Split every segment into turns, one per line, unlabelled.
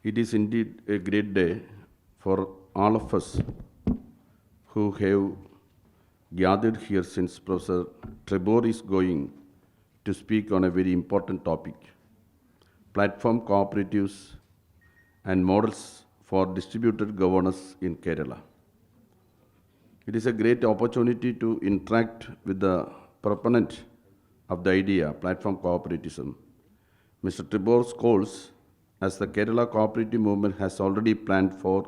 It is indeed a great day for all of us who have gathered here since Professor Trebor is going to speak on a very important topic, platform cooperatives and models for distributed governance in Kerala. It is a great opportunity to interact with the proponent of the idea, platform cooperativism. Mr. Trebor calls as the Kerala cooperative movement has already planned for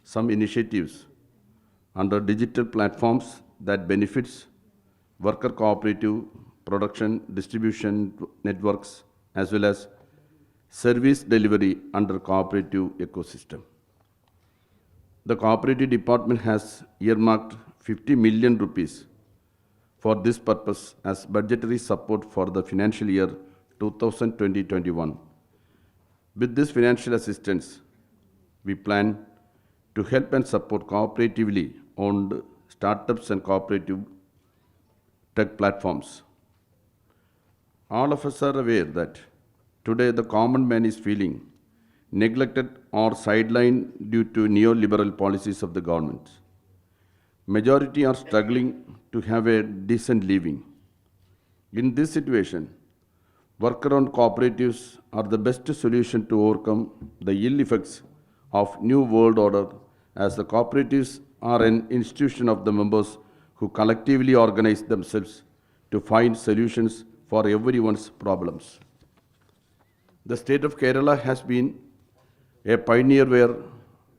some initiatives under digital platforms that benefits worker cooperative production distribution networks as well as service delivery under cooperative ecosystem. The cooperative department has earmarked 50 million rupees for this purpose as budgetary support for the financial year 2020-21. With this financial assistance, we plan to help and support cooperatively owned startups and cooperative tech platforms. All of us are aware that today the common man is feeling neglected or sidelined due to neoliberal policies of the government. Majority are struggling to have a decent living. In this situation, worker-owned cooperatives are the best solution to overcome the ill effects of new world order, as the cooperatives are an institution of the members who collectively organize themselves to find solutions for everyone's problems. The state of Kerala has been a pioneer where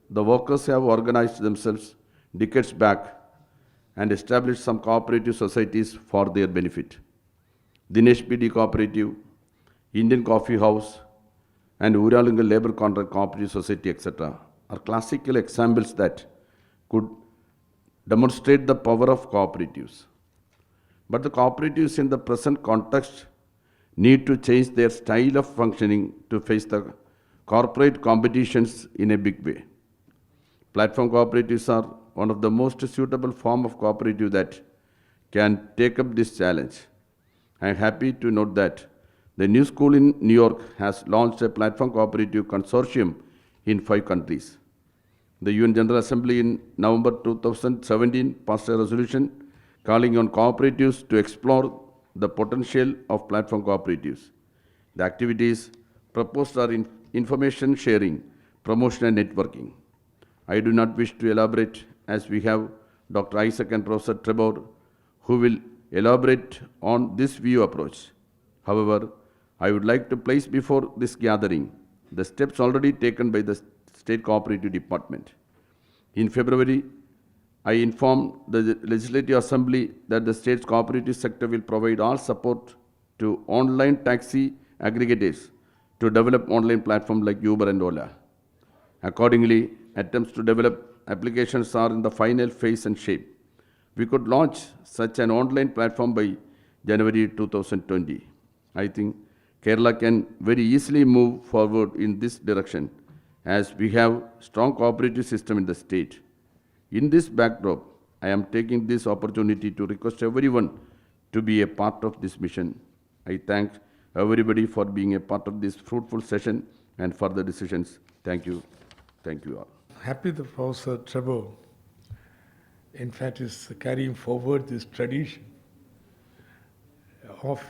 the workers have organized themselves decades back and established some cooperative societies for their benefit. Dinesh PD Cooperative, Indian Coffee House, and Uralingal Labour Contract Cooperative Society, etc., are classical examples that could demonstrate the power of cooperatives. But the cooperatives in the present context need to change their style of functioning to face the corporate competitions in a big way. Platform cooperatives are one of the most suitable form of cooperative that can take up this challenge. I am happy to note that the New School in New York has launched a platform cooperative consortium in 5 countries. The UN General Assembly in November 2017 passed a resolution calling on cooperatives to explore the potential of platform cooperatives. The activities proposed are information sharing, promotion and networking. I do not wish to elaborate as we have Dr. Isaac and Professor Trebor who will elaborate on this view approach. However, I would like to place before this gathering the steps already taken by the State Cooperative Department. In February, I informed the Legislative Assembly that the state's cooperative sector will provide all support to online taxi aggregators to develop online platforms like Uber and Ola. Accordingly, attempts to develop applications are in the final phase and shape. We could launch such an online platform by January 2020. I think Kerala can very easily move forward in this direction as we have strong cooperative system in the state. In this backdrop, I am taking this opportunity to request everyone to be a part of this mission. I thank everybody for being a part of this fruitful session and for the decisions. Thank you. Thank you all.
Happy that Professor Trebor, in fact, is carrying forward this tradition of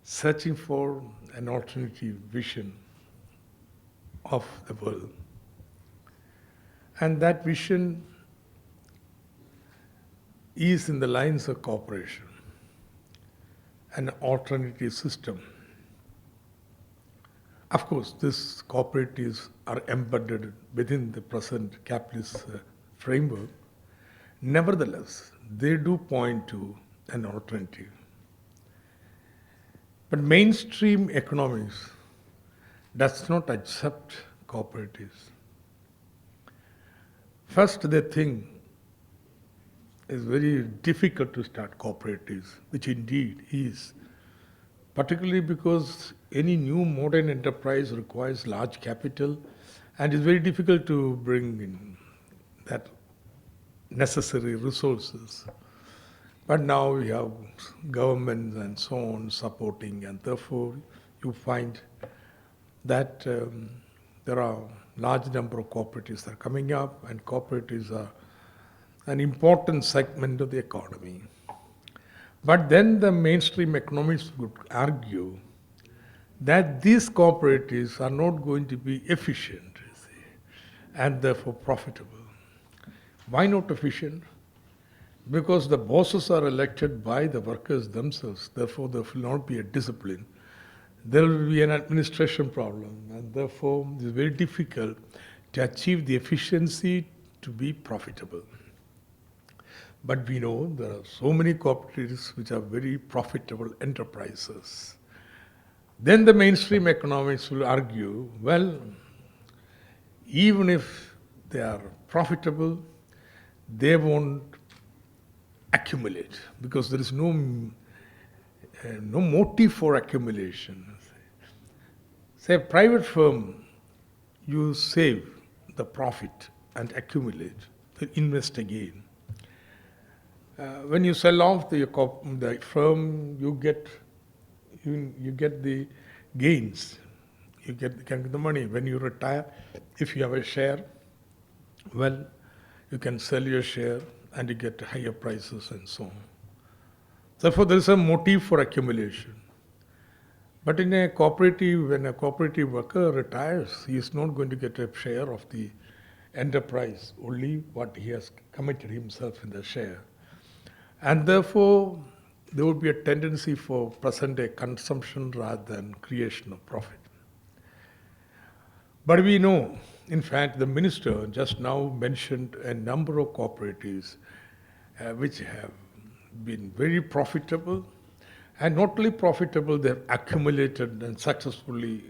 searching for an alternative vision of the world. And that vision is in the lines of cooperation, an alternative system. Of course, these cooperatives are embedded within the present capitalist framework. Nevertheless, they do point to an alternative. But mainstream economics does not accept cooperatives. First, they think it's very difficult to start cooperatives, which indeed is, particularly because any new modern enterprise requires large capital and it's very difficult to bring in that necessary resources. But now we have governments and so on supporting, and therefore you find that there are large number of cooperatives that are coming up, and cooperatives are an important segment of the economy. But then the mainstream economists would argue that these cooperatives are not going to be efficient, you see, and therefore profitable. Why not efficient? Because the bosses are elected by the workers themselves, therefore there will not be a discipline. There will be an administration problem, and therefore it is very difficult to achieve the efficiency to be profitable. But we know there are so many cooperatives which are very profitable enterprises. Then the mainstream economics will argue, well, even if they are profitable, they won't accumulate because there is no motive for accumulation. Say a private firm, you save the profit and accumulate, then invest again. When you sell off the firm, you get the gains. You get the money. When you retire, if you have a share, well, you can sell your share and you get higher prices and so on. Therefore, there is a motive for accumulation. But in a cooperative, when a cooperative worker retires, he is not going to get a share of the enterprise, only what he has committed himself in the share. And therefore, there would be a tendency for present-day consumption rather than creation of profit. But we know, in fact, the minister just now mentioned a number of cooperatives which have been very profitable, and not only profitable, they have accumulated and successfully,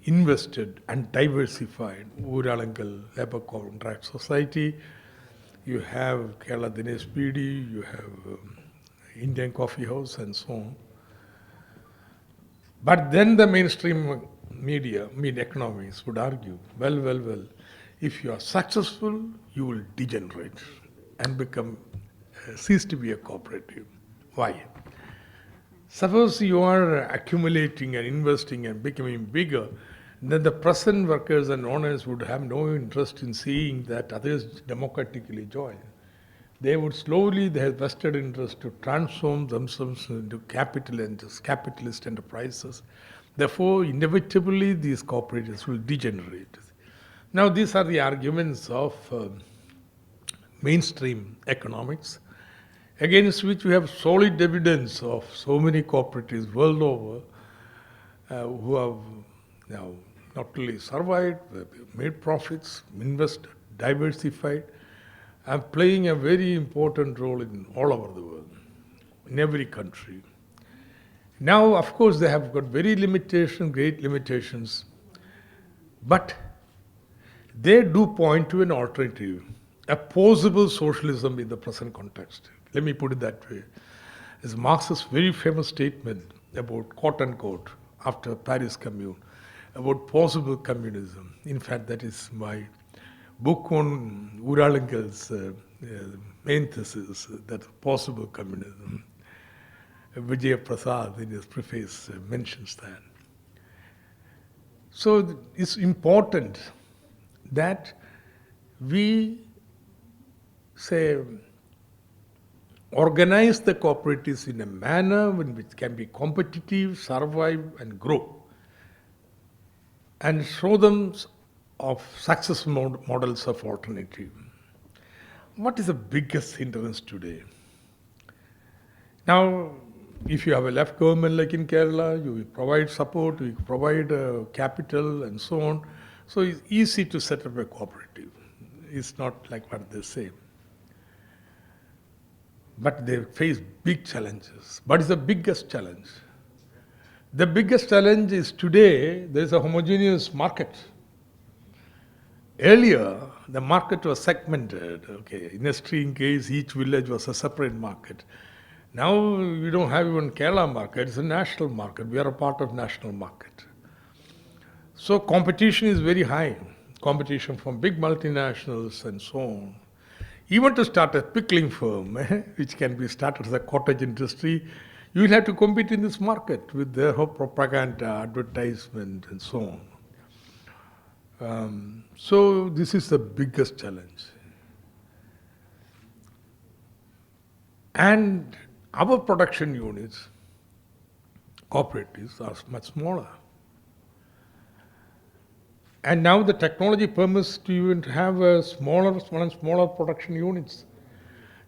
invested and diversified. Uralangal Labour Contract Society, you have Kerala Dinesh PD, you have Indian Coffee House and so on. But then the mainstream media economics would argue, well, if you are successful, you will degenerate and become, cease to be a cooperative. Why? Suppose you are accumulating and investing and becoming bigger, then the present workers and owners would have no interest in seeing that others democratically join. They would slowly, they have vested interest to transform themselves into capitalist enterprises. Therefore, inevitably, these cooperatives will degenerate. Now, these are the arguments of mainstream economics, against which we have solid evidence of so many cooperatives world over who have now not only survived, made profits, invested, diversified, and playing a very important role in all over the world, in every country. Now, of course, they have got great limitations, but they do point to an alternative, a possible socialism in the present context. Let me put it that way. It's Marx's very famous statement about, quote unquote, after Paris Commune, about possible communism. In fact, that is my book on Uralangal's main thesis, that possible communism. Vijay Prasad in his preface mentions that. So it's important that we organize the cooperatives in a manner which can be competitive, survive and grow, and show them of success models of alternative. What is the biggest hindrance today? Now, if you have a left government like in Kerala, you provide support, you provide capital and so on. So it's easy to set up a cooperative. It's not like what they say. But they face big challenges. What is the biggest challenge? The biggest challenge is today there is a homogeneous market. Earlier, the market was segmented. In a stream case, each village was a separate market. Now we don't have even Kerala market, it's a national market. We are a part of national market. So competition is very high. Competition from big multinationals and so on. Even to start a pickling firm, which can be started as a cottage industry, You will have to compete in this market with their whole propaganda, advertisement, and so on. So this is the biggest challenge. And our production units, cooperatives, are much smaller. And now the technology permits to even have smaller production units.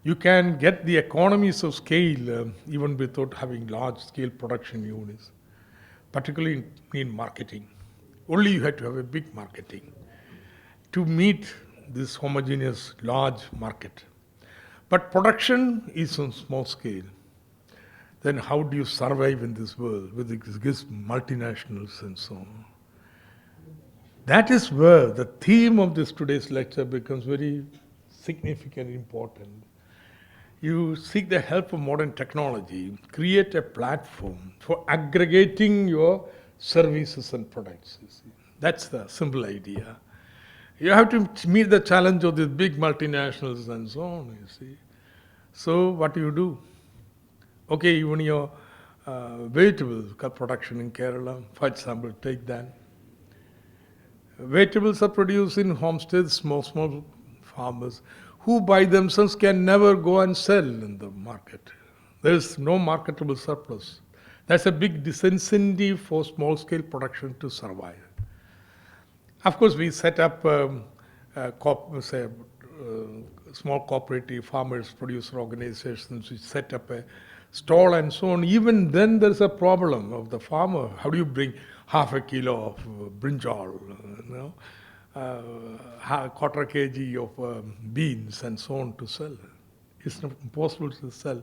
You can get the economies of scale even without having large-scale production units, particularly in marketing. Only you have to have a big marketing to meet this homogeneous large market. But production is on small scale. Then how do you survive in this world with these multinationals and so on? That is where the theme of this today's lecture becomes very significant and important. You seek the help of modern technology, create a platform for aggregating your services and products. You see. That's the simple idea. You have to meet the challenge of these big multinationals and so on, you see. So what do you do? Okay, even your vegetable production in Kerala, for example, take that. Vegetables are produced in homesteads, small farmers, who by themselves can never go and sell in the market. There is no marketable surplus. That's a big disincentive for small-scale production to survive. Of course, we set up small cooperative farmers, producer organizations. We set up a stall and so on. Even then, there's a problem of the farmer. How do you bring half a kilo of brinjal, quarter kg of beans and so on to sell? It's not impossible to sell.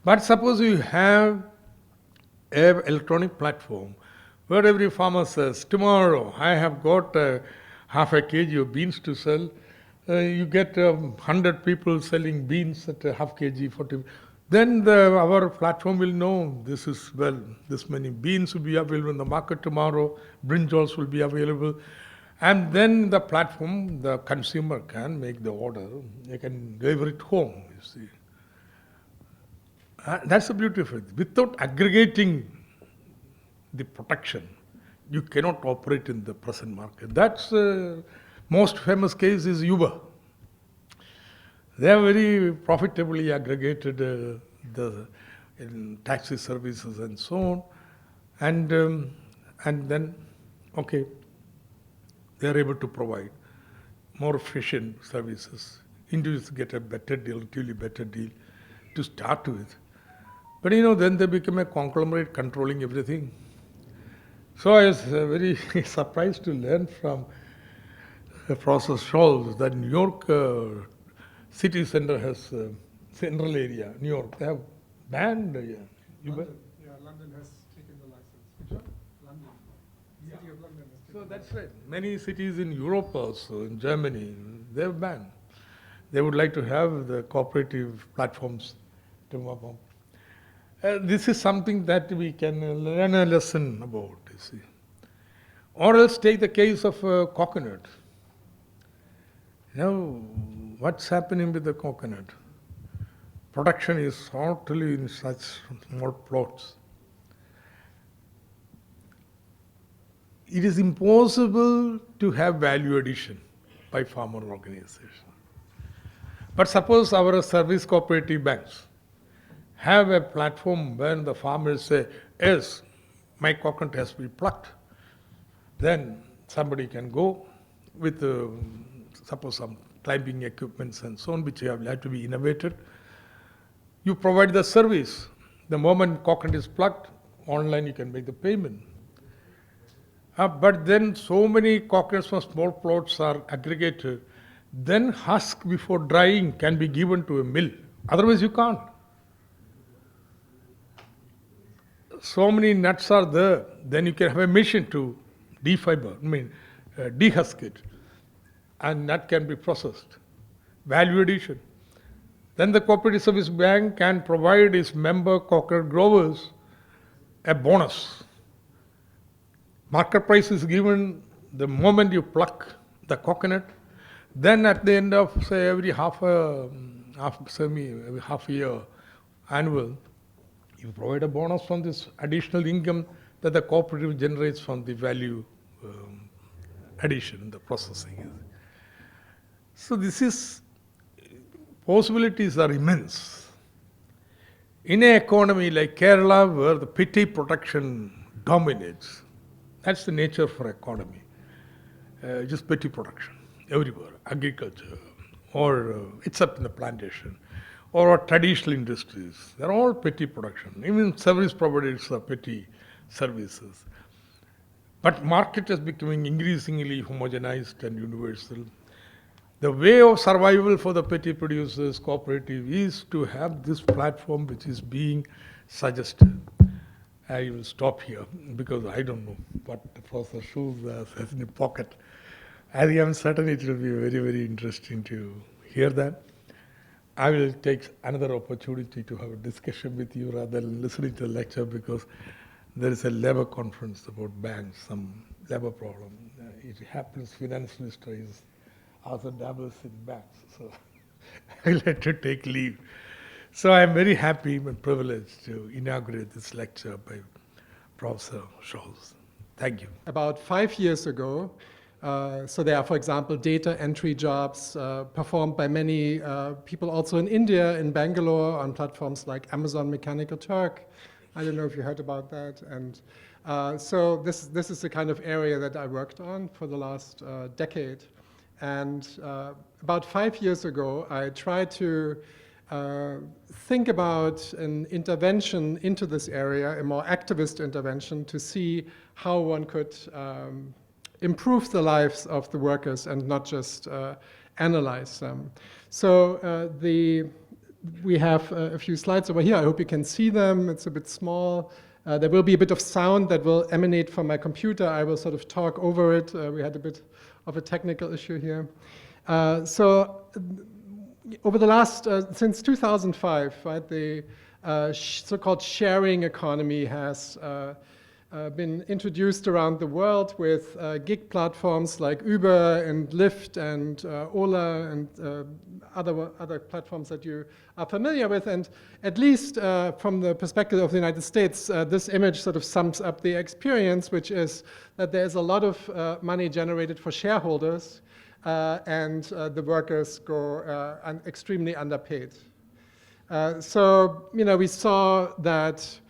But suppose you have an electronic platform where every farmer says, tomorrow I have got half a kg of beans to sell. You get 100 people selling beans at a half kg, 40. Then our platform will know this many beans will be available in the market tomorrow, brinjals will be available. And then the platform, the consumer can make the order. They can deliver it home, you see. That's the beauty of it. Without aggregating the production, you cannot operate in the present market. That's most famous case is Uber. They have very profitably aggregated the taxi services and so on, and then, okay, they are able to provide more efficient services. Individuals get a better deal, relatively better deal to start with. But then they become a conglomerate controlling everything. So I was very surprised to learn from Professor Scholz that New York city center has central area. New York, they have banned Uber.
London has taken the license. Which one? London. City of London has taken.
So that's right. Many cities in Europe also, in Germany, they have banned. They would like to have the cooperative platforms to move on. This is something that we can learn a lesson about, you see. Or else take the case of coconut. What's happening with the coconut? Production is totally in such small plots. It is impossible to have value addition by farmer organization. But suppose our service cooperative banks have a platform where the farmers say, yes, my coconut has to be plucked. Then somebody can go with, suppose some climbing equipments and so on, which have to be innovated. You provide the service. The moment coconut is plucked, online you can make the payment. But then so many coconuts from small plots are aggregated. Then husk before drying can be given to a mill. Otherwise you can't. So many nuts are there. Then you can have a machine to dehusk it. And that can be processed. Value addition. Then the Cooperative Service Bank can provide its member coconut growers a bonus. Market price is given the moment you pluck the coconut. Then at the end of, say, every half a year, annual, You provide a bonus from this additional income that the cooperative generates from the value addition, the processing. So this is, possibilities are immense. In an economy like Kerala, where the petty production dominates, that's the nature for economy. Just petty production everywhere, agriculture, or except in the plantation, or traditional industries. They're all petty production. Even service providers are petty services. But market is becoming increasingly homogenized and universal. The way of survival for the petty producers, cooperative, is to have this platform which is being suggested. I will stop here because I don't know what Professor Schulz has in the pocket. I am certain it will be very, very interesting to hear that. I will take another opportunity to have a discussion with you rather than listening to the lecture, because there is a labor conference about banks, some labor problem. It happens finance minister is also dabbles in banks, so I'll have to take leave. So I'm very happy and privileged to inaugurate this lecture by Professor Schulz. Thank you.
About 5 years ago, so there are, for example, data entry jobs performed by many people also in India, in Bangalore, on platforms like Amazon Mechanical Turk. I don't know if you heard about that. And so this is the kind of area that I worked on for the last decade. And about 5 years ago, I tried to think about an intervention into this area, a more activist intervention, to see how one could improve the lives of the workers and not just analyze them. So we have a few slides over here. I hope you can see them. It's a bit small. There will be a bit of sound that will emanate from my computer. I will sort of talk over it. We had a bit of a technical issue here. So over the last, since 2005, right, the so-called sharing economy has been introduced around the world with gig platforms like Uber and Lyft and Ola and other platforms that you are familiar with. And at least from the perspective of the United States, this image sort of sums up the experience, which is that there's a lot of money generated for shareholders and the workers go extremely underpaid. So, you know, we saw that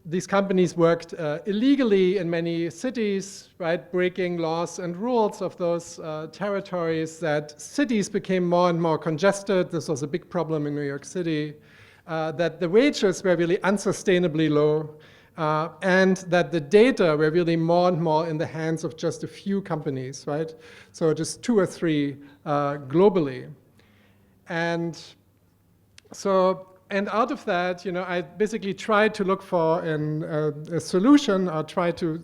these companies worked illegally in many cities, right, breaking laws and rules of those territories, that cities became more and more congested. This was a big problem in New York City, that the wages were really unsustainably low, and that the data were really more and more in the hands of just a few companies, right? So just 2 or 3 globally. And so, and out of that, you know, I basically tried to look for a solution, or try to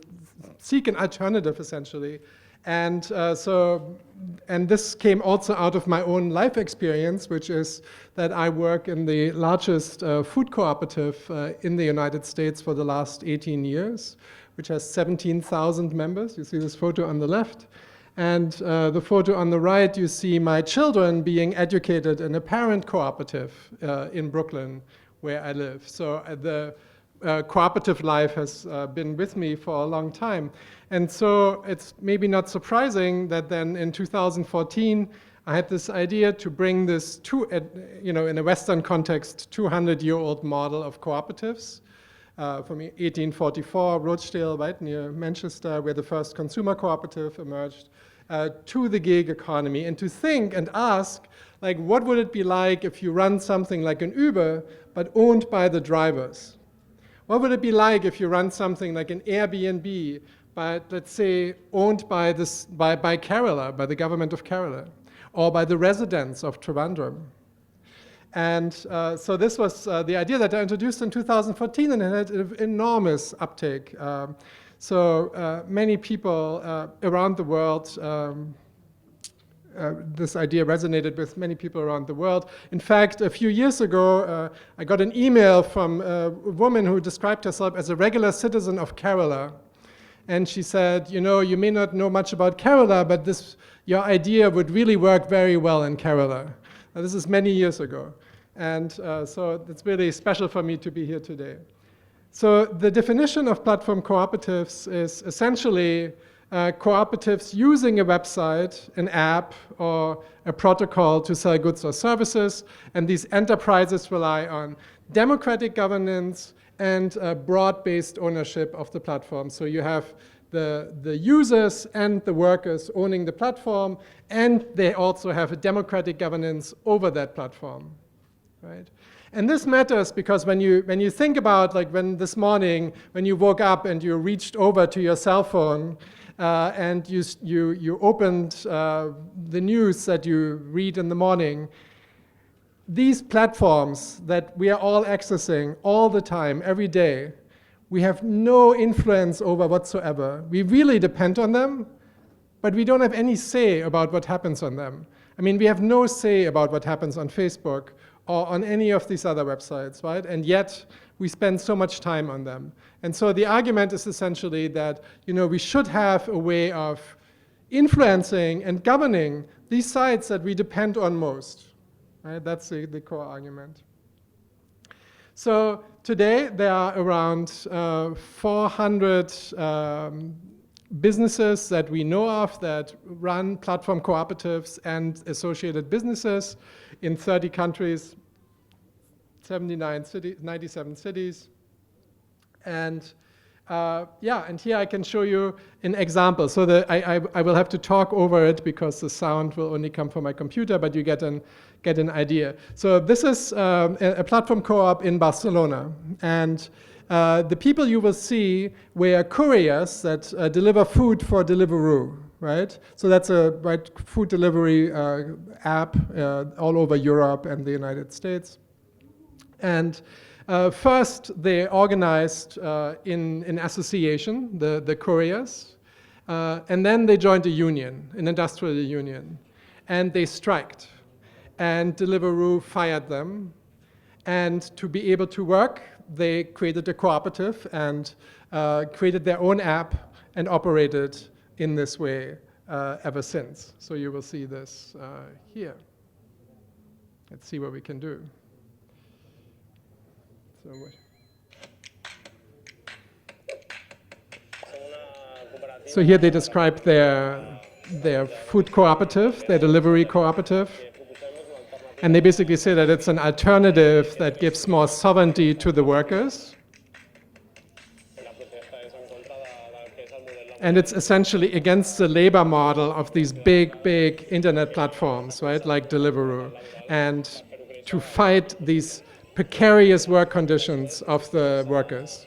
seek an alternative, essentially. And and this came also out of my own life experience, which is that I work in the largest food cooperative in the United States for the last 18 years, which has 17,000 members. You see this photo on the left. And the photo on the right, you see my children being educated in a parent cooperative in Brooklyn, where I live. So the cooperative life has been with me for a long time. And so it's maybe not surprising that then in 2014, I had this idea to bring this you know, in a Western context, 200-year-old model of cooperatives. From 1844, Rochdale, right near Manchester, where the first consumer cooperative emerged, to the gig economy, and to think and ask, like, what would it be like if you run something like an Uber, but owned by the drivers? What would it be like if you run something like an Airbnb, but let's say owned by Kerala, by the government of Kerala, or by the residents of Trivandrum? And so this was the idea that I introduced in 2014, and it had an enormous uptake. So many people around the world, this idea resonated with many people around the world. In fact, a few years ago, I got an email from a woman who described herself as a regular citizen of Kerala. And she said, you know, you may not know much about Kerala, but your idea would really work very well in Kerala. Now, this is many years ago. And so it's really special for me to be here today. So the definition of platform cooperatives is essentially cooperatives using a website, an app, or a protocol to sell goods or services. And these enterprises rely on democratic governance and broad-based ownership of the platform. So you have the users and the workers owning the platform, and they also have a democratic governance over that platform, right? And this matters because when you think about, like, when this morning, when you woke up and you reached over to your cell phone and you opened the news that you read in the morning, these platforms that we are all accessing all the time, every day, we have no influence over whatsoever. We really depend on them, but we don't have any say about what happens on them. I mean, we have no say about what happens on Facebook or on any of these other websites, right? And yet, we spend so much time on them. And so the argument is essentially that, you know, we should have a way of influencing and governing these sites that we depend on most, right? That's the core argument. So today, there are around 400 businesses that we know of that run platform cooperatives and associated businesses in 30 countries, 97 cities. And and here I can show you an example. So I will have to talk over it because the sound will only come from my computer, but you get an idea. So this is a platform co-op in Barcelona. And the people you will see were couriers that deliver food for Deliveroo, right? So that's a food delivery app all over Europe and the United States. And first, they organized in an association, the couriers, and then they joined a union, an industrial union, and they striked. And Deliveroo fired them. And to be able to work, they created a cooperative and created their own app and operated in this way ever since. So you will see this here. Let's see what we can do. So here they describe their food cooperative, their delivery cooperative. And they basically say that it's an alternative that gives more sovereignty to the workers. And it's essentially against the labor model of these big internet platforms, right, like Deliveroo, and to fight these precarious work conditions of the workers.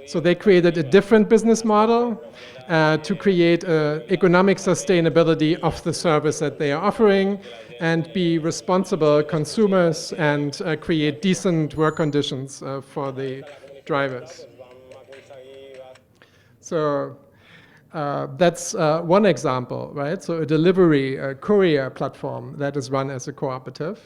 So they created a different business model to create economic sustainability of the service that they are offering and be responsible consumers and create decent work conditions for the drivers. So that's one example, right? So a delivery, courier platform that is run as a cooperative.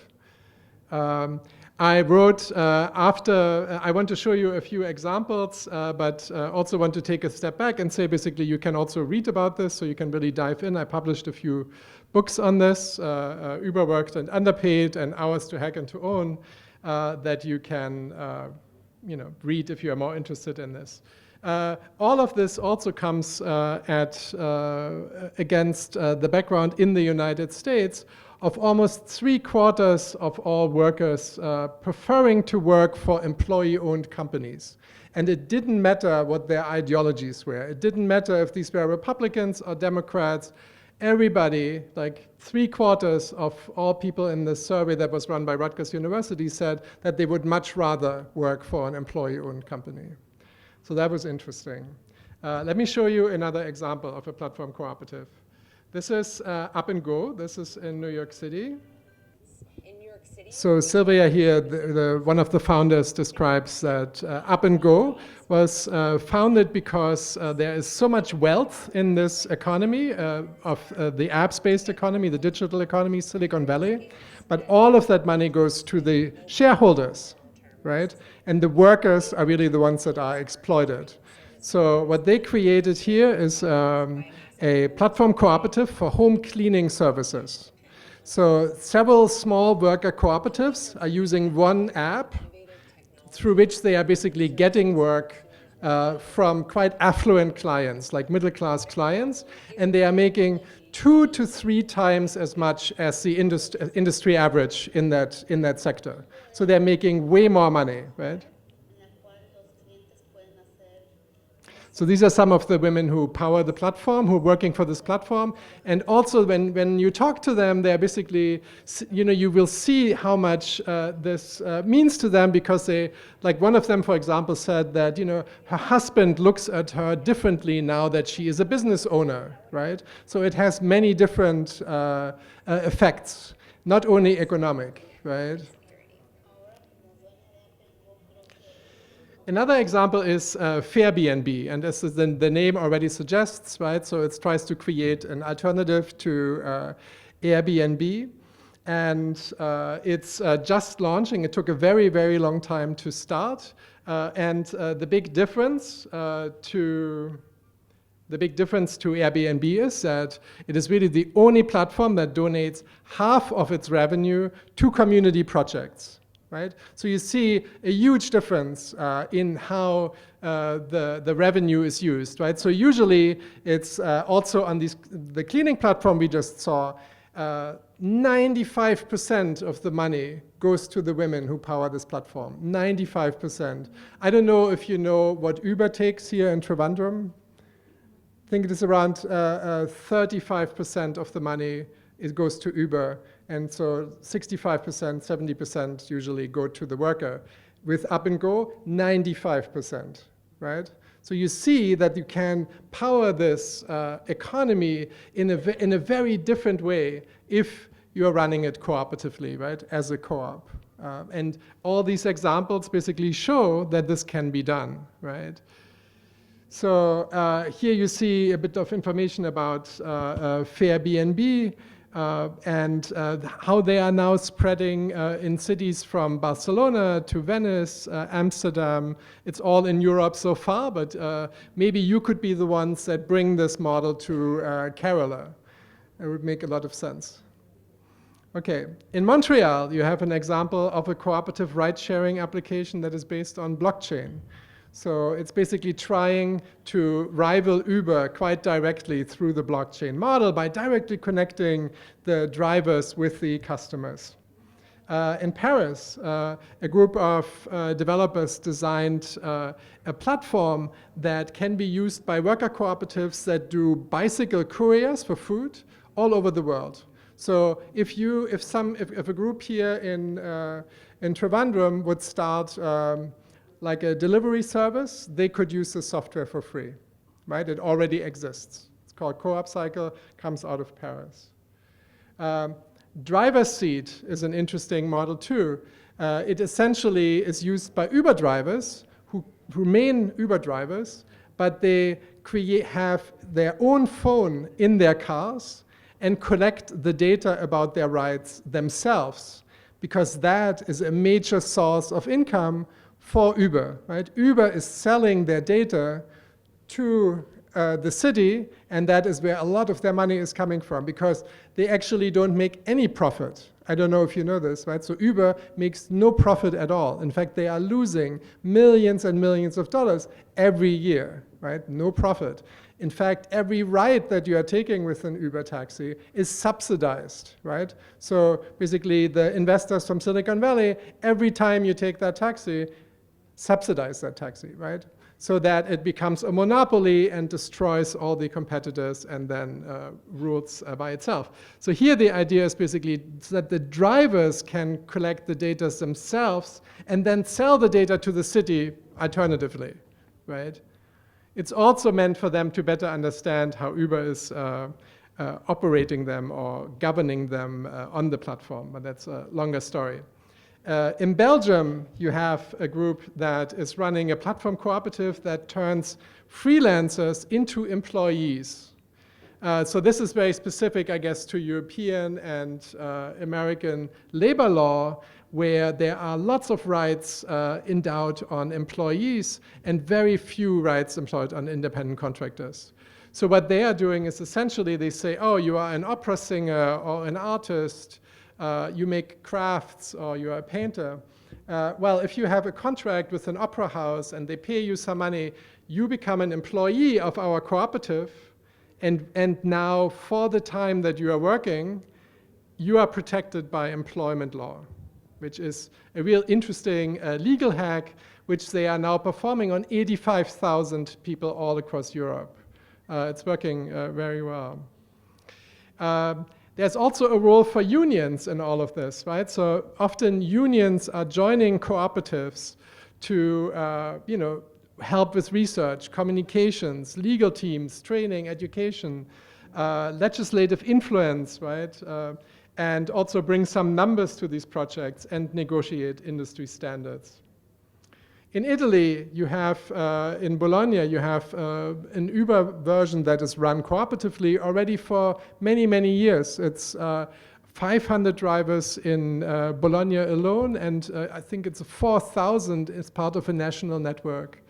I wrote I want to show you a few examples, but also want to take a step back and say basically you can also read about this, so you can really dive in. I published a few books on this, Überworked and Underpaid and Hours to Hack and to Own, that you can read if you are more interested in this. All of this also comes against the background in the United States of almost 3/4 of all workers preferring to work for employee-owned companies. And it didn't matter what their ideologies were. It didn't matter if these were Republicans or Democrats. Everybody, like 3/4 of all people in the survey that was run by Rutgers University, said that they would much rather work for an employee-owned company. So that was interesting. Let me show you another example of a platform cooperative. This is Up and Go. This is in New York City.
In New York City?
So Sylvia here, one of the founders, describes that Up and Go was founded because there is so much wealth in this economy of the apps-based economy, the digital economy, Silicon Valley. But all of that money goes to the shareholders, right? And the workers are really the ones that are exploited. So what they created here is a platform cooperative for home cleaning services. So several small worker cooperatives are using one app through which they are basically getting work from quite affluent clients, like middle-class clients, and they are making 2 to 3 times as much as the industry average in that sector. So they're making way more money, right? So these are some of the women who power the platform, who are working for this platform. And also when you talk to them, they're basically, you will see how much this means to them, because they, like one of them, for example, said that, her husband looks at her differently now that she is a business owner, right? So it has many different effects, not only economic, right? Another example is Airbnb, and as the name already suggests, right? So it tries to create an alternative to Airbnb, and it's just launching. It took a very, very long time to start, and the big difference to Airbnb is that it is really the only platform that donates half of its revenue to community projects. Right? So you see a huge difference in how the revenue is used, right? So usually it's also on the cleaning platform we just saw, 95% of the money goes to the women who power this platform, 95%. I don't know if you know what Uber takes here in Trivandrum. I think it is around 35% of the money it goes to Uber. And so 65%, 70% usually go to the worker. With Up and Go, 95%, right? So you see that you can power this economy in a very different way if you're running it cooperatively, right, as a co-op. And all these examples basically show that this can be done, right? So here you see a bit of information about Airbnb. And how they are now spreading in cities from Barcelona to Venice, Amsterdam. It's all in Europe so far, but maybe you could be the ones that bring this model to Kerala. It would make a lot of sense. Okay, in Montreal, you have an example of a cooperative ride-sharing application that is based on blockchain. So it's basically trying to rival Uber quite directly through the blockchain model by directly connecting the drivers with the customers. In Paris, a group of developers designed a platform that can be used by worker cooperatives that do bicycle couriers for food all over the world. So if a group here in Trivandrum would start like a delivery service, they could use the software for free, right? It already exists. It's called Co-op Cycle, comes out of Paris. Driver's seat is an interesting model too. It essentially is used by Uber drivers who remain Uber drivers, but they have their own phone in their cars and collect the data about their rides themselves, because that is a major source of income for Uber, right? Uber is selling their data to the city, and that is where a lot of their money is coming from, because they actually don't make any profit. I don't know if you know this, right? So Uber makes no profit at all. In fact, they are losing millions and millions of dollars every year, right? No profit. In fact, every ride that you are taking with an Uber taxi is subsidized, right? So basically, the investors from Silicon Valley, every time you take that taxi, subsidize that taxi, right? So that it becomes a monopoly and destroys all the competitors and then rules by itself. So here the idea is basically that the drivers can collect the data themselves and then sell the data to the city alternatively, right? It's also meant for them to better understand how Uber is operating them or governing them on the platform, but that's a longer story. In Belgium, you have a group that is running a platform cooperative that turns freelancers into employees. So this is very specific, I guess, to European and American labor law, where there are lots of rights endowed on employees and very few rights employed on independent contractors. So what they are doing is essentially they say, oh, you are an opera singer or an artist, you make crafts, or you are a painter. Well, if you have a contract with an opera house and they pay you some money, you become an employee of our cooperative, and now for the time that you are working, you are protected by employment law, which is a real interesting legal hack, which they are now performing on 85,000 people all across Europe. It's working very well. There's also a role for unions in all of this, right? So often unions are joining cooperatives to, help with research, communications, legal teams, training, education, legislative influence, right? And also bring some numbers to these projects and negotiate industry standards. In Italy, you have, in Bologna, you have an Uber version that is run cooperatively already for many, many years. It's 500 drivers in Bologna alone, and I think it's 4,000 as part of a national network.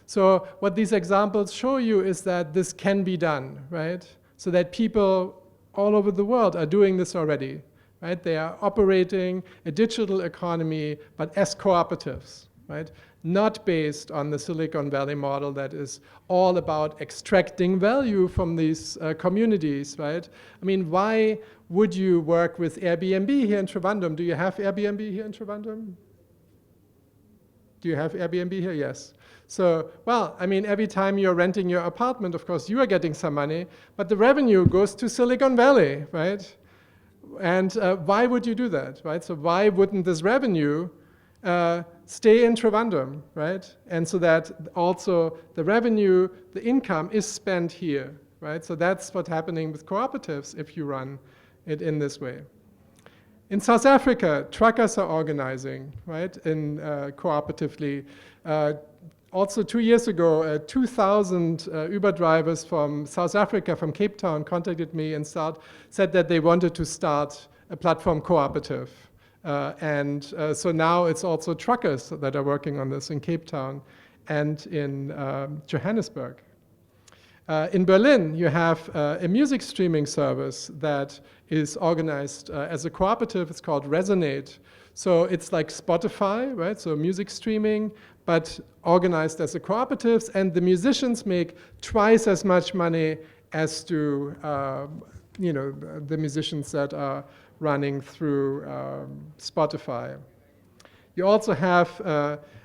So what these examples show you is that this can be done, right? So that people all over the world are doing this already, right? They are operating a digital economy, but as cooperatives, right? Not based on the Silicon Valley model that is all about extracting value from these communities, right? I mean, why would you work with Airbnb here in Trivandrum? Do you have Airbnb here in Trivandrum? Do you have Airbnb here? Yes. So, well, I mean, every time you're renting your apartment, of course, you are getting some money, but the revenue goes to Silicon Valley, right? And why would you do that, right? So why wouldn't this revenue stay in Trivandrum, right? And so that also the revenue, the income is spent here, right? So that's what's happening with cooperatives if you run it in this way. In South Africa, truckers are organizing, right, in cooperatively. Also 2 years ago, 2,000 Uber drivers from South Africa, from Cape Town, contacted me and said that they wanted to start a platform cooperative. So now it's also truckers that are working on this in Cape Town and in Johannesburg. In Berlin, you have a music streaming service that is organized as a cooperative. It's called Resonate. So it's like Spotify, right? So music streaming, but organized as a cooperative, and the musicians make twice as much money as do the musicians that are running through Spotify. You also have,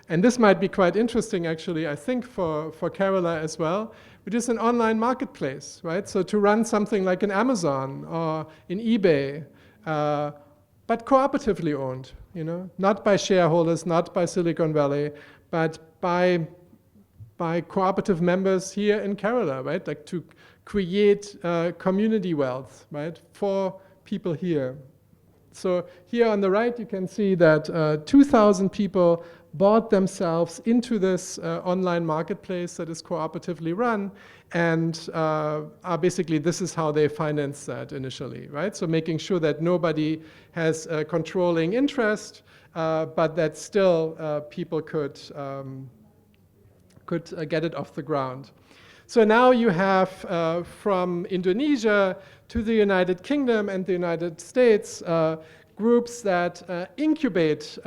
and this might be quite interesting actually, I think for Kerala as well, which is an online marketplace, right? So to run something like an Amazon or an eBay, but cooperatively owned, not by shareholders, not by Silicon Valley, but by cooperative members here in Kerala, right? Like to create community wealth, right, for people here. So here on the right, you can see that 2,000 people bought themselves into this online marketplace that is cooperatively run, and basically this is how they finance that initially, right? So making sure that nobody has a controlling interest, but that still people could get it off the ground. So now you have from Indonesia to the United Kingdom and the United States groups that incubate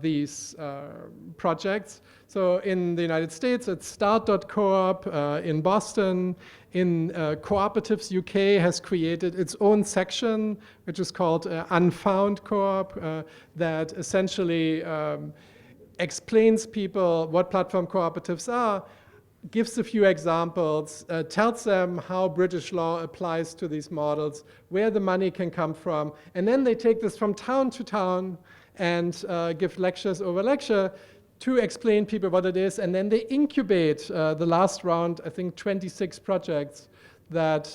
these projects. So in the United States, it's Start.coop. In Boston, in Cooperatives UK has created its own section, which is called Unfound Co-op, that essentially explains people what platform cooperatives are, gives a few examples, tells them how British law applies to these models, where the money can come from, and then they take this from town to town and give lectures over lecture to explain people what it is, and then they incubate the last round, I think 26 projects that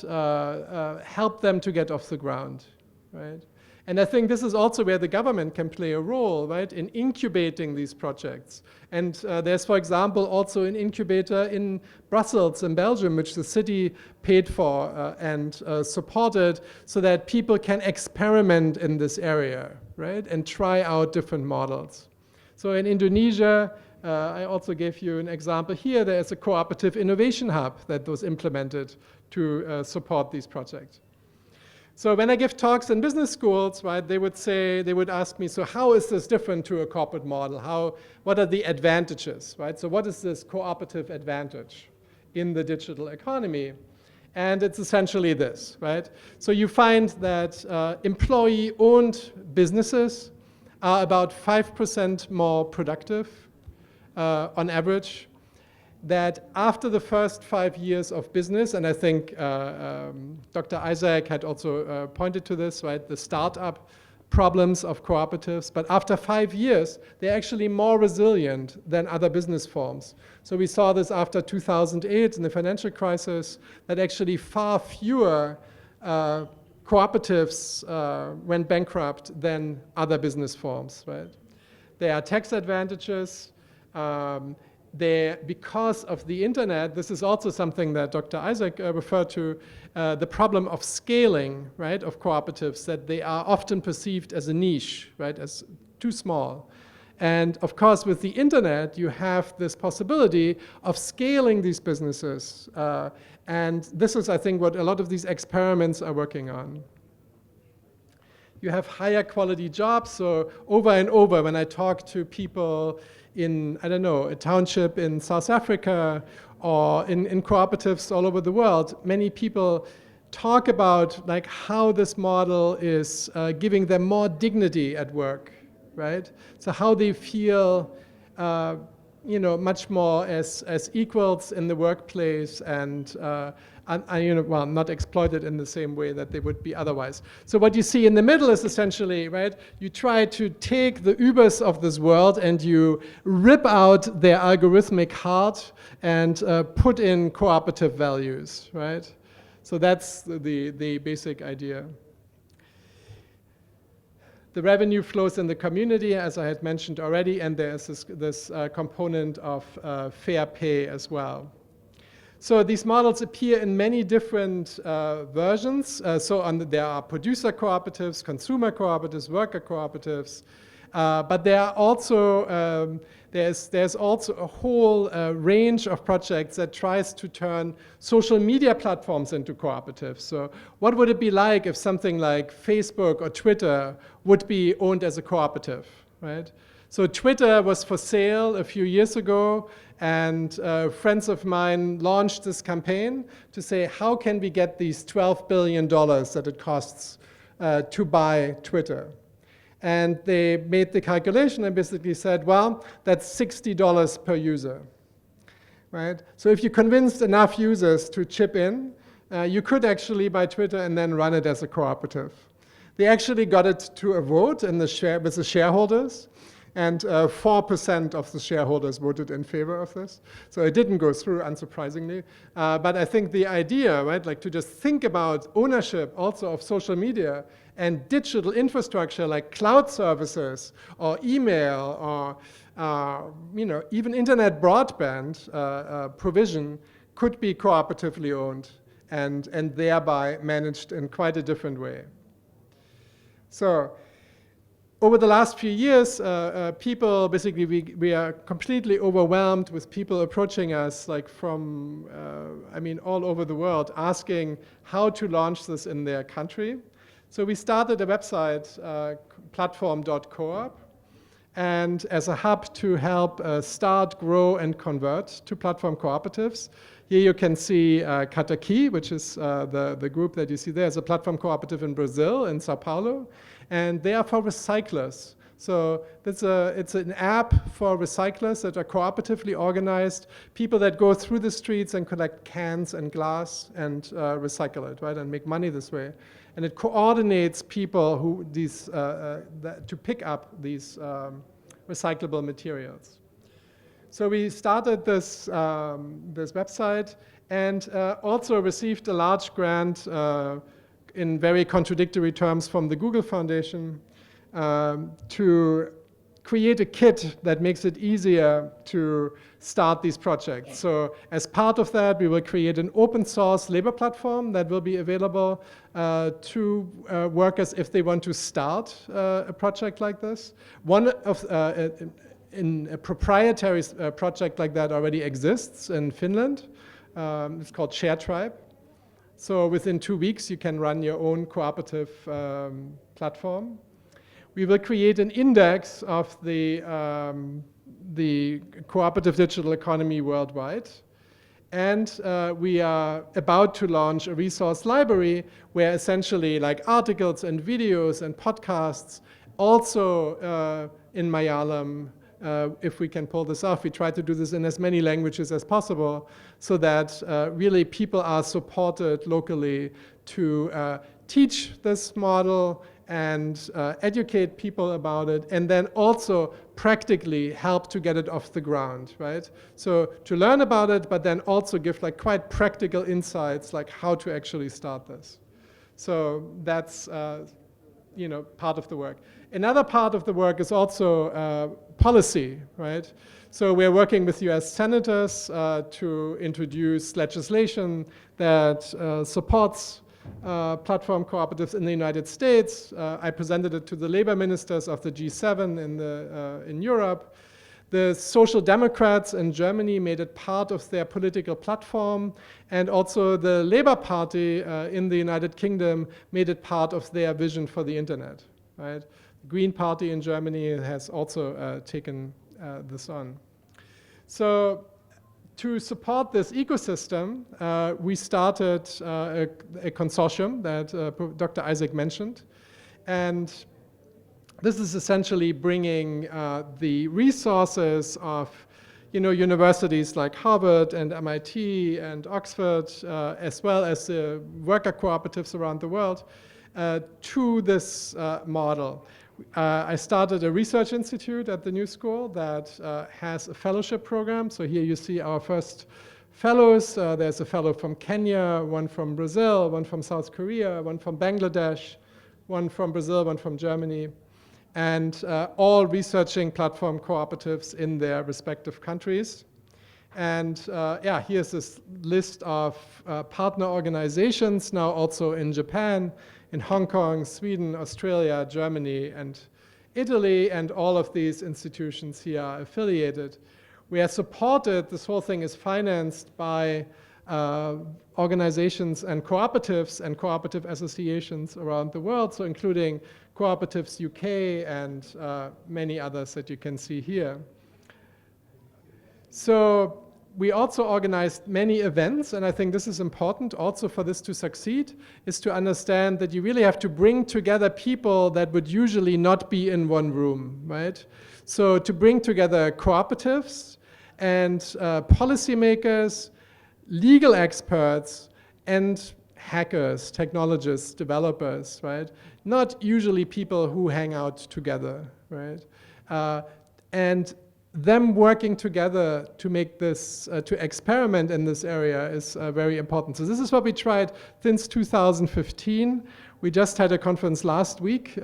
help them to get off the ground, right? And I think this is also where the government can play a role, right, in incubating these projects. And there's, for example, also an incubator in Brussels, in Belgium, which the city paid for and supported so that people can experiment in this area, right, and try out different models. So in Indonesia, I also gave you an example here. There's a cooperative innovation hub that was implemented to support these projects. So when I give talks in business schools, right, they would ask me, so how is this different to a corporate model? What are the advantages, right? So what is this cooperative advantage in the digital economy? And it's essentially this, right? So you find that employee-owned businesses are about 5% more productive on average, that after the first 5 years of business, and I think Dr. Isaac had also pointed to this, right, the startup problems of cooperatives, but after 5 years, they're actually more resilient than other business forms. So we saw this after 2008 in the financial crisis, that actually far fewer cooperatives went bankrupt than other business forms, right? There are tax advantages. Because of the internet, this is also something that Dr. Isaac referred to, the problem of scaling, right, of cooperatives, that they are often perceived as a niche, right, as too small. And of course, with the internet, you have this possibility of scaling these businesses. And this is, I think, what a lot of these experiments are working on. You have higher quality jobs. So over and over, when I talk to people in, I don't know, a township in South Africa or in cooperatives all over the world, many people talk about like how this model is giving them more dignity at work, right? So how they feel, much more as equals in the workplace and not exploited in the same way that they would be otherwise. So what you see in the middle is essentially, right, you try to take the Ubers of this world and you rip out their algorithmic heart and put in cooperative values, right? So that's the basic idea. The revenue flows in the community, as I had mentioned already, and there's this component of fair pay as well. So these models appear in many different versions. There are producer cooperatives, consumer cooperatives, worker cooperatives, but there are also there's also a whole range of projects that tries to turn social media platforms into cooperatives. So what would it be like if something like Facebook or Twitter would be owned as a cooperative, right? So Twitter was for sale a few years ago, and friends of mine launched this campaign to say, how can we get these $12 billion that it costs to buy Twitter? And they made the calculation and basically said, well, that's $60 per user, right? So if you convinced enough users to chip in, you could actually buy Twitter and then run it as a cooperative. They actually got it to a vote with the shareholders, and 4% of the shareholders voted in favor of this. So it didn't go through, unsurprisingly. But I think the idea, right, like to just think about ownership also of social media and digital infrastructure like cloud services or email or even internet broadband provision could be cooperatively owned and thereby managed in quite a different way. So over the last few years, people, basically, we are completely overwhelmed with people approaching us like from, all over the world, asking how to launch this in their country. So we started a website, platform.coop, and as a hub to help start, grow, and convert to platform cooperatives. Here you can see Kataki, which is the group that you see there, is a platform cooperative in Brazil, in Sao Paulo. And they are for recyclers. So it's an app for recyclers that are cooperatively organized, people that go through the streets and collect cans and glass and recycle it, right, and make money this way. And it coordinates people to pick up these recyclable materials. So we started this website and also received a large grant in very contradictory terms from the Google Foundation, to create a kit that makes it easier to start these projects. So as part of that, we will create an open source labor platform that will be available to workers if they want to start a project like this. One of in a proprietary project like that already exists in Finland. It's called ShareTribe. So within 2 weeks, you can run your own cooperative platform. We will create an index of the cooperative digital economy worldwide. And we are about to launch a resource library where essentially like articles and videos and podcasts, also in Malayalam, if we can pull this off. We try to do this in as many languages as possible so that really people are supported locally to teach this model and educate people about it, and then also practically help to get it off the ground, right? So to learn about it, but then also give like quite practical insights, like how to actually start this. So that's part of the work. Another part of the work is also policy, right? So we're working with US senators to introduce legislation that supports platform cooperatives in the United States. I presented it to the labor ministers of the G7 in Europe. The Social Democrats in Germany made it part of their political platform, and also the Labour Party in the United Kingdom made it part of their vision for the internet, right? The Green Party in Germany has also taken this on. So to support this ecosystem, we started a consortium that Dr. Isaac mentioned. And this is essentially bringing the resources of universities like Harvard and MIT and Oxford, as well as the worker cooperatives around the world, to this model. I started a research institute at the New School that has a fellowship program. So here you see our first fellows. There's a fellow from Kenya, one from Brazil, one from South Korea, one from Bangladesh, one from Brazil, one from Germany, and all researching platform cooperatives in their respective countries. And here's this list of partner organizations now also in Japan, in Hong Kong, Sweden, Australia, Germany, and Italy, and all of these institutions here are affiliated. We are supported, this whole thing is financed by organizations and cooperative associations around the world, so including Cooperatives UK and many others that you can see here. So we also organized many events, and I think this is important also for this to succeed, is to understand that you really have to bring together people that would usually not be in one room, right? So to bring together cooperatives and policymakers, legal experts, and hackers, technologists, developers, right? Not usually people who hang out together, right? And them working together to make this, to experiment in this area is very important. So this is what we tried since 2015. We just had a conference last week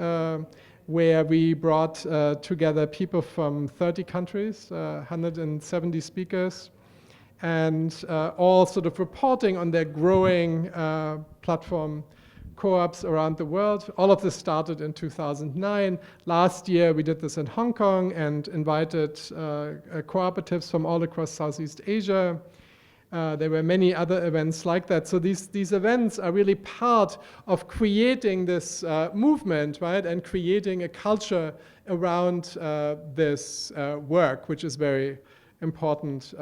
where we brought together people from 30 countries, 170 speakers, and all sort of reporting on their growing platform co-ops around the world. All of this started in 2009. Last year, we did this in Hong Kong and invited cooperatives from all across Southeast Asia. There were many other events like that. So these events are really part of creating this movement, right? And creating a culture around this work, which is very important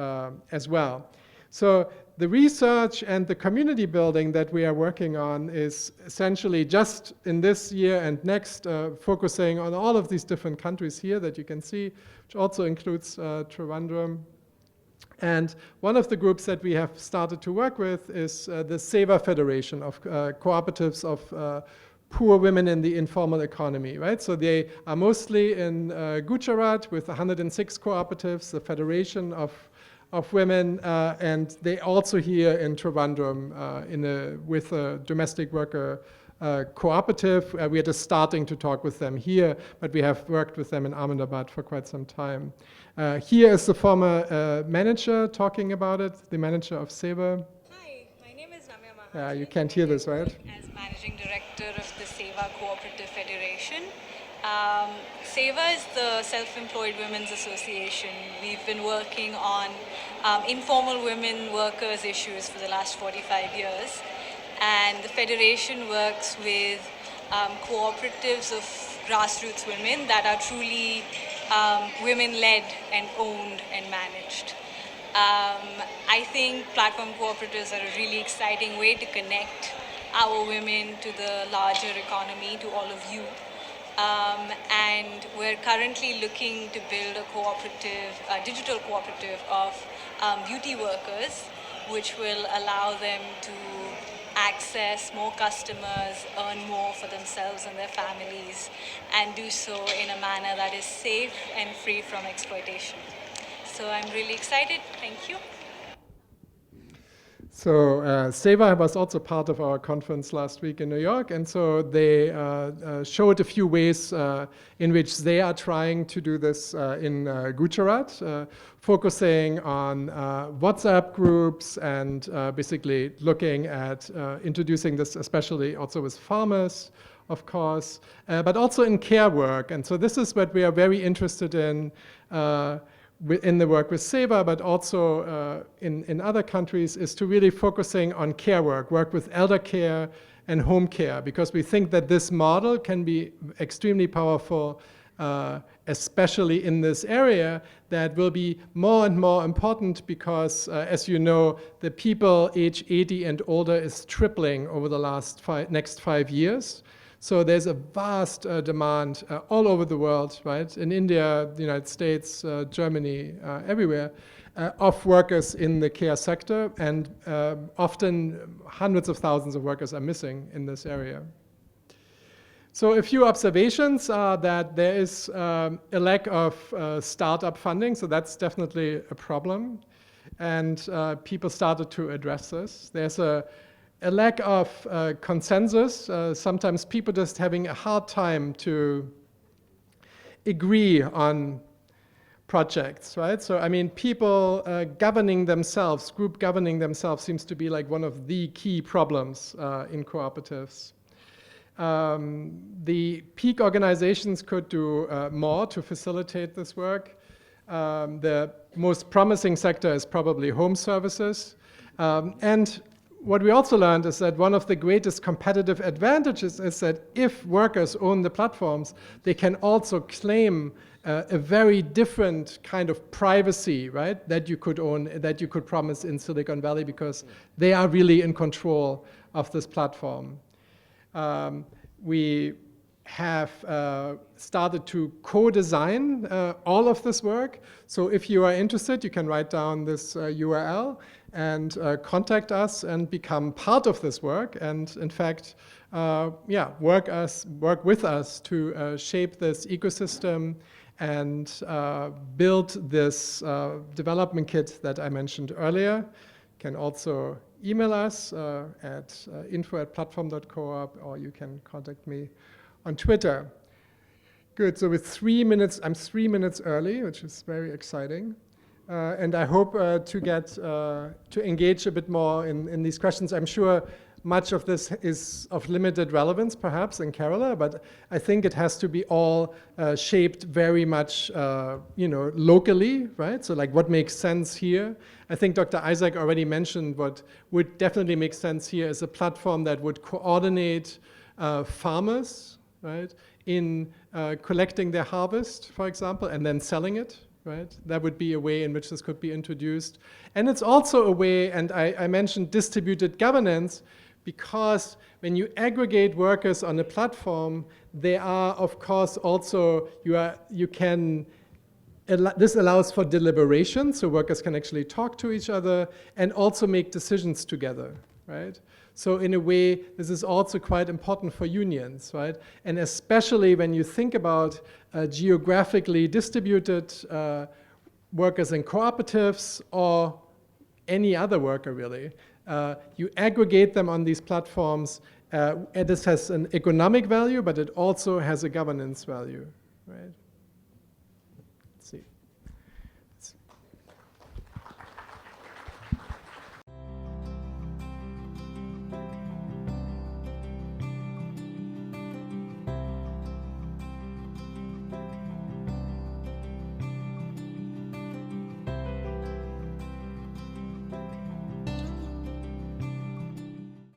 as well. So the research and the community building that we are working on is essentially just in this year and next focusing on all of these different countries here that you can see, which also includes Trivandrum. And one of the groups that we have started to work with is the SEVA Federation of Cooperatives of Poor Women in the Informal Economy, right? So they are mostly in Gujarat with 106 cooperatives, the Federation of women, and they also here in Trivandrum with a domestic worker cooperative. We are just starting to talk with them here, but we have worked with them in Ahmedabad for quite some time. Here is the former manager talking about it, the manager of Seva.
Hi, my name is Namya Mahajan.
You can't hear this, right?
As Managing Director of the Seva Cooperative Federation. Seva is the Self-Employed Women's Association. We've been working on informal women workers issues for the last 45 years. And the Federation works with cooperatives of grassroots women that are truly women-led and owned and managed. I think platform cooperatives are a really exciting way to connect our women to the larger economy, to all of you. And we're currently looking to build a cooperative, a digital cooperative of beauty workers, which will allow them to access more customers, earn more for themselves and their families, and do so in a manner that is safe and free from exploitation. So I'm really excited. Thank you.
So Seva was also part of our conference last week in New York, and so they showed a few ways in which they are trying to do this in Gujarat, focusing on WhatsApp groups and basically looking at introducing this especially also with farmers, of course, but also in care work. And so this is what we are very interested in the work with Seva, but also in other countries, is to really focusing on care work with elder care and home care, because we think that this model can be extremely powerful, especially in this area that will be more and more important because, as you know, the people age 80 and older is tripling over the next 5 years. So there's a vast demand all over the world, right? In India, the United States, Germany, everywhere, of workers in the care sector, and often hundreds of thousands of workers are missing in this area. So a few observations are that there is a lack of startup funding, so that's definitely a problem. And people started to address this. There's a lack of consensus, sometimes people just having a hard time to agree on projects, right? So, I mean, people governing themselves, group governing themselves seems to be like one of the key problems in cooperatives. The peak organizations could do more to facilitate this work. The most promising sector is probably home services. And what we also learned is that one of the greatest competitive advantages is that if workers own the platforms, they can also claim a very different kind of privacy, right, that you could own, that you could promise in Silicon Valley, because they are really in control of this platform. We have started to co-design all of this work. So if you are interested, you can write down this URL and contact us and become part of this work. And in fact, work with us to shape this ecosystem and build this development kit that I mentioned earlier. You can also email us at info@platform.coop, or you can contact me on Twitter. Good, so with 3 minutes, I'm 3 minutes early, which is very exciting. And I hope to engage a bit more in these questions. I'm sure much of this is of limited relevance, perhaps, in Kerala, but I think it has to be all shaped very much, locally, right? So like what makes sense here. I think Dr. Isaac already mentioned what would definitely make sense here is a platform that would coordinate farmers, right, in collecting their harvest, for example, and then selling it. Right? That would be a way in which this could be introduced. And it's also a way, and I mentioned distributed governance, because when you aggregate workers on a platform, they are, of course, also, this allows for deliberation, so workers can actually talk to each other and also make decisions together, right? So in a way, this is also quite important for unions, right? And especially when you think about geographically distributed workers in cooperatives or any other worker really, you aggregate them on these platforms And this has an economic value, but it also has a governance value, right?